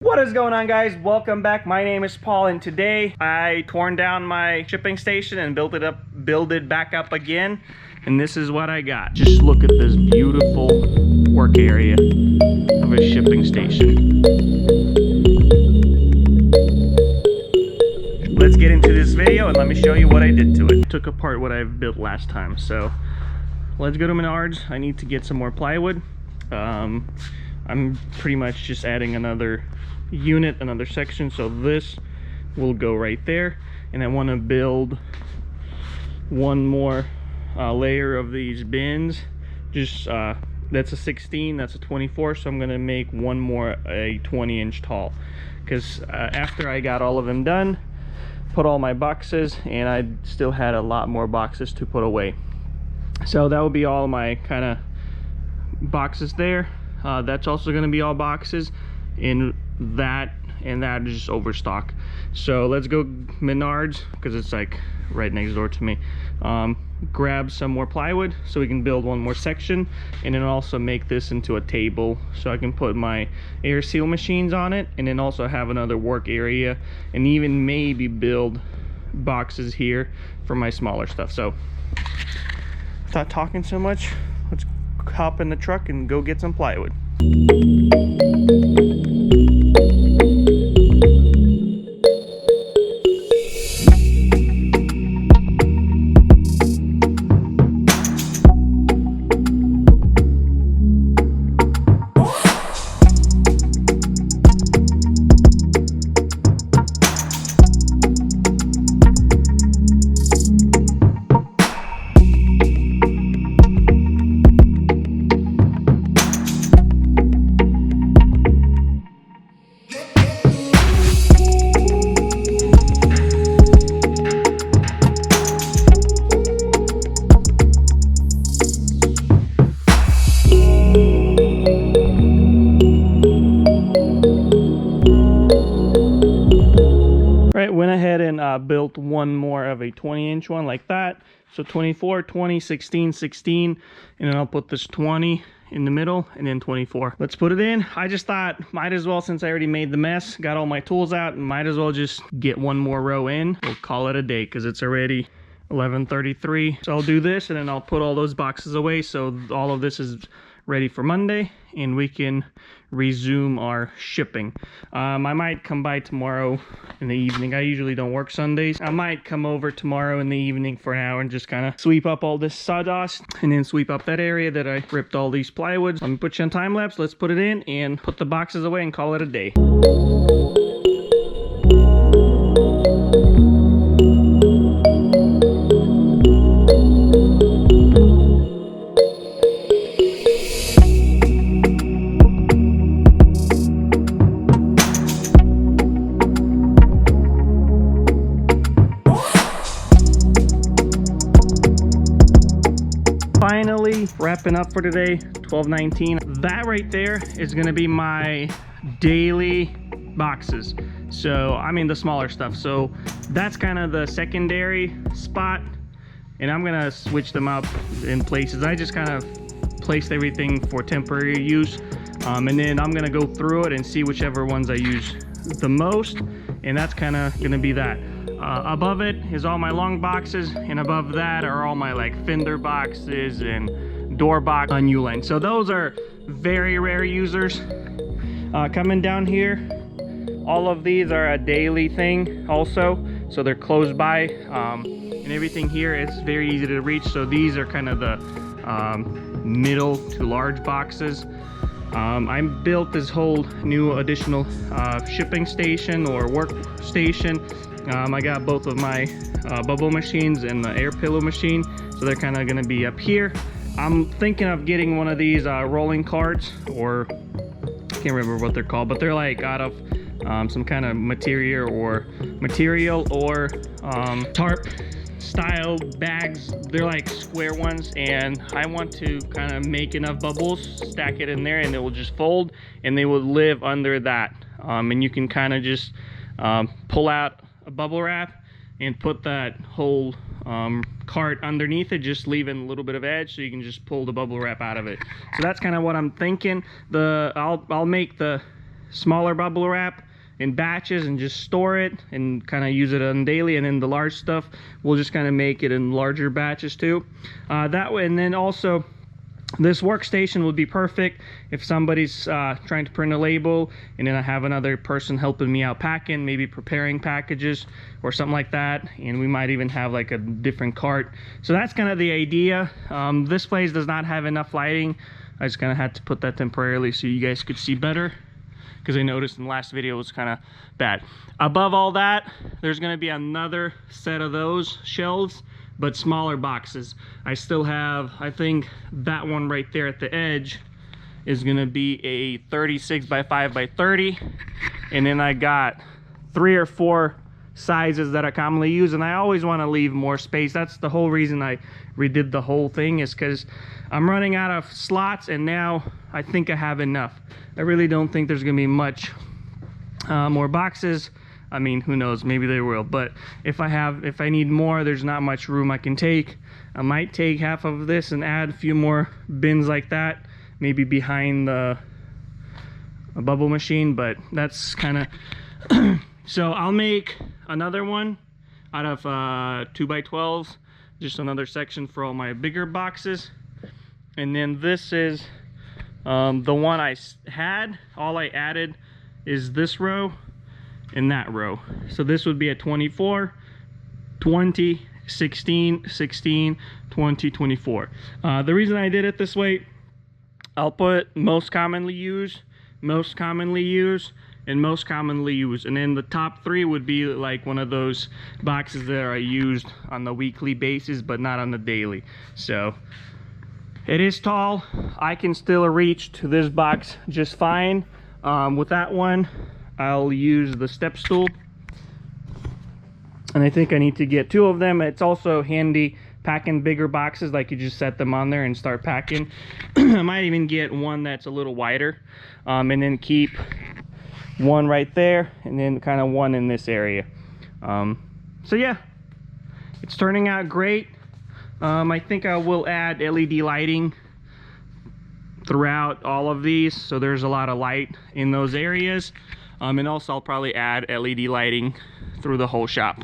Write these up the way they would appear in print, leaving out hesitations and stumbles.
What is going on, guys? Welcome back. My name is Paul, and today I torn down my shipping station and built it back up again, and this is what I got. Just look at this beautiful work area of a shipping station. Let's get into this video and let me show you what I did to it. Took apart what I've built last time, so let's go to Menards. I need to get some more plywood. I'm pretty much just adding another unit, another section, so this will go right there, and I want to build one more layer of these bins. Just that's a 16, that's a 24, so I'm going to make one more a 20-inch tall, because after I got all of them done, put all my boxes, and I still had a lot more boxes to put away. So that will be all my kind of boxes there. That's also going to be all boxes, and that is just overstock. So let's go Menards, because it's like right next door to me. Grab some more plywood so we can build one more section, and then also make this into a table so I can put my air seal machines on it, and then also have another work area, and even maybe build boxes here for my smaller stuff. So without talking so much, let's hop in the truck and go get some plywood. Went ahead and built one more of a 20-inch one like that. So 24, 20, 16, 16, and then I'll put this 20 in the middle, and then 24. Let's put it in. I just thought, might as well, since I already made the mess, got all my tools out, and might as well just get one more row in. We'll call it a day, because it's already 11:33. So I'll do this, and then I'll put all those boxes away, so all of this is ready for Monday, and we can resume our shipping. I might come by tomorrow in the evening. I usually don't work Sundays. I might come over tomorrow in the evening for an hour and just kind of sweep up all this sawdust, and then sweep up that area that I ripped all these plywoods. Let me put you on time lapse. Let's put it in and put the boxes away and call it a day. Finally wrapping up for today, 12:19. That right there is going to be my daily boxes. So I mean the smaller stuff. So that's kind of the secondary spot, and I'm gonna switch them up in places. I just kind of placed everything for temporary use, and then I'm gonna go through it and see whichever ones I use the most, and that's kind of gonna be that. Above it is all my long boxes, and above that are all my like fender boxes and door box on Uline. So those are very rare users. Coming down here, all of these are a daily thing also, so they're close by, and everything here is very easy to reach. So these are kind of the middle to large boxes. I built this whole new additional shipping station or workstation. I got both of my bubble machines and the air pillow machine, so they're kind of going to be up here. I'm thinking of getting one of these rolling carts, or I can't remember what they're called, but they're like out of some kind of material or tarp style bags. They're like square ones, and I want to kind of make enough bubbles, stack it in there, and it will just fold, and they will live under that. And you can kind of just pull out a bubble wrap and put that whole cart underneath it, just leaving a little bit of edge so you can just pull the bubble wrap out of it. So that's kind of what I'm thinking. I'll make the smaller bubble wrap in batches and just store it and kind of use it on daily, and then the large stuff we'll just kind of make it in larger batches too, that way. And then also this workstation would be perfect if somebody's trying to print a label, and then I have another person helping me out packing, maybe preparing packages or something like that, and we might even have like a different cart. So that's kind of the idea. This place does not have enough lighting. I just kind of had to put that temporarily so you guys could see better, because I noticed in the last video it was kind of bad. Above all that, there's going to be another set of those shelves, but smaller boxes. I still have, I think that one right there at the edge is gonna be a 36 by 5 by 30. And then I got 3 or 4 sizes that I commonly use, and I always wanna leave more space. That's the whole reason I redid the whole thing, is because I'm running out of slots, and now I think I have enough. I really don't think there's gonna be much more boxes. I mean, who knows, maybe they will, but if I need more, there's not much room I can take. I might take half of this and add a few more bins like that, maybe behind the bubble machine, but that's kind of so I'll make another one out of 2x12s, just another section for all my bigger boxes. And then this is the one I had. All I added is this row in that row. So this would be a 24, 20, 16, 16, 20, 24. The reason I did it this way, I'll put most commonly used, most commonly used, and most commonly used, and then the top 3 would be like one of those boxes that I used on the weekly basis but not on the daily. So it is tall. I can still reach to this box just fine. With that one, I'll use the step stool, and I think I need to get 2 of them. It's also handy packing bigger boxes, like you just set them on there and start packing. I might even get one that's a little wider, and then keep one right there, and then kind of one in this area. So yeah, it's turning out great. I think I will add LED lighting throughout all of these, so there's a lot of light in those areas. And also I'll probably add LED lighting through the whole shop.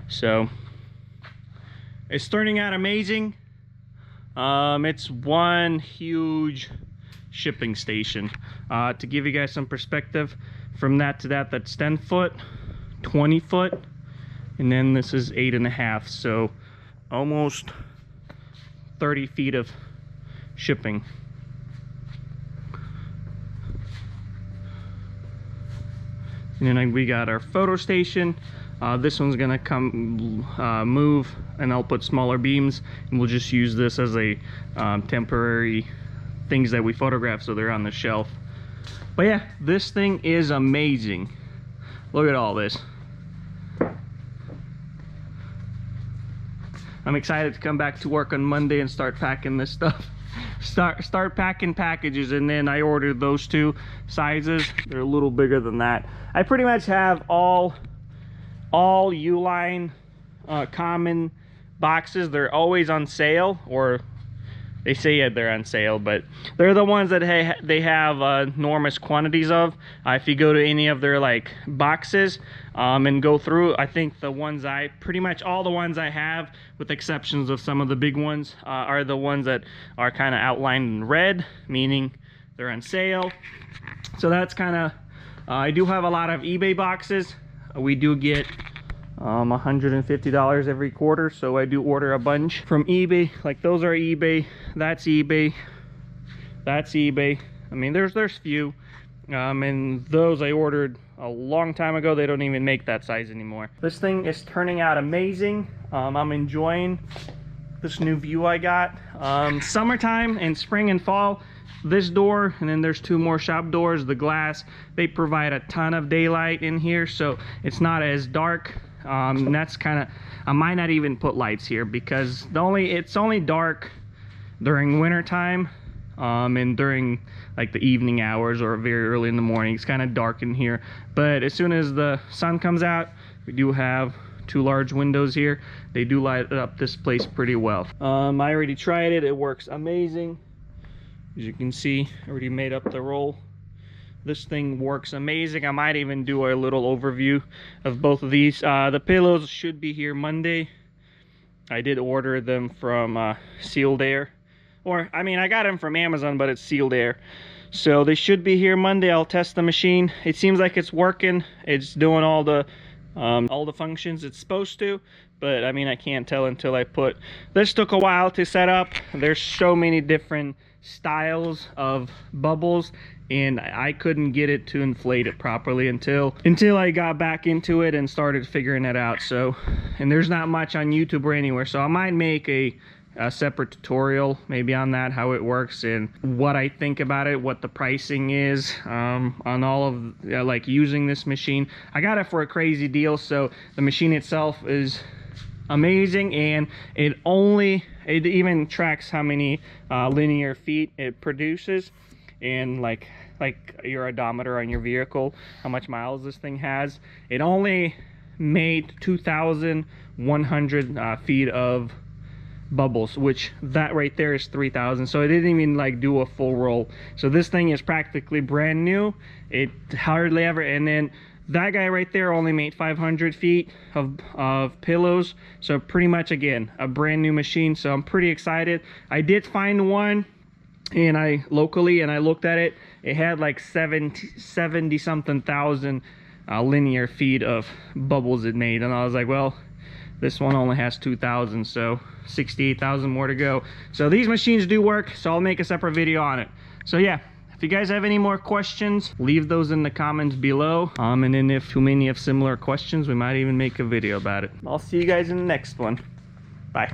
So it's turning out amazing. It's one huge shipping station. To give you guys some perspective, from that to that, that's 10 foot, 20 foot, and then this is 8.5, so almost 30 feet of shipping. And then we got our photo station. This one's gonna come move, and I'll put smaller beams, and we'll just use this as a temporary things that we photograph, so they're on the shelf. But yeah, this thing is amazing. Look at all this. I'm excited to come back to work on Monday and start packing this stuff. Start packing packages. And then I ordered those 2 sizes. They're a little bigger than that. I pretty much have all Uline common boxes. They're always on sale, or they say they're on sale, but they're the ones that they have enormous quantities of. If you go to any of their like boxes and go through, I think the ones pretty much all the ones I have, with exceptions of some of the big ones, are the ones that are kind of outlined in red, meaning they're on sale. So that's kind of, I do have a lot of eBay boxes. We do get $150 every quarter, so I do order a bunch from eBay. Like those are eBay, that's eBay, that's eBay. I mean, there's few, and those I ordered a long time ago. They don't even make that size anymore. This thing is turning out amazing. I'm enjoying this new view I got. Summertime and spring and fall, this door, and then there's 2 more shop doors, the glass, they provide a ton of daylight in here, so it's not as dark. And that's kind of, I might not even put lights here, because it's only dark during winter time, and during like the evening hours or very early in the morning. It's kind of dark in here, but as soon as the sun comes out, we do have 2 large windows here. They do light up this place pretty well. I already tried it. It works amazing. As you can see, I already made up the roll This thing works amazing. I might even do a little overview of both of these. The pillows should be here Monday. I did order them from Sealed Air. Or, I mean, I got them from Amazon, but it's Sealed Air. So they should be here Monday. I'll test the machine. It seems like it's working. It's doing all the functions it's supposed to. But, I mean, I can't tell until I put... This took a while to set up. There's so many different styles of bubbles, and I couldn't get it to inflate it properly until I got back into it and started figuring it out. So, and there's not much on YouTube or anywhere, so I might make a separate tutorial maybe on that, how it works and what I think about it, what the pricing is on all of like using this machine. I got it for a crazy deal, so the machine itself is amazing, and it even tracks how many linear feet it produces, and like your odometer on your vehicle, how much miles this thing has. It only made 2,100 feet of bubbles, which that right there is 3,000, so it didn't even like do a full roll. So this thing is practically brand new. It hardly ever, and then that guy right there only made 500 feet of pillows, so pretty much again a brand new machine. So I'm pretty excited. I did find one locally, and I looked at it. It had like 70 something thousand linear feet of bubbles it made, and I was like, well, this one only has 2,000, so 68,000 more to go. So these machines do work, so I'll make a separate video on it. So yeah, if you guys have any more questions, leave those in the comments below. And then if too many have similar questions, we might even make a video about it. I'll see you guys in the next one. Bye.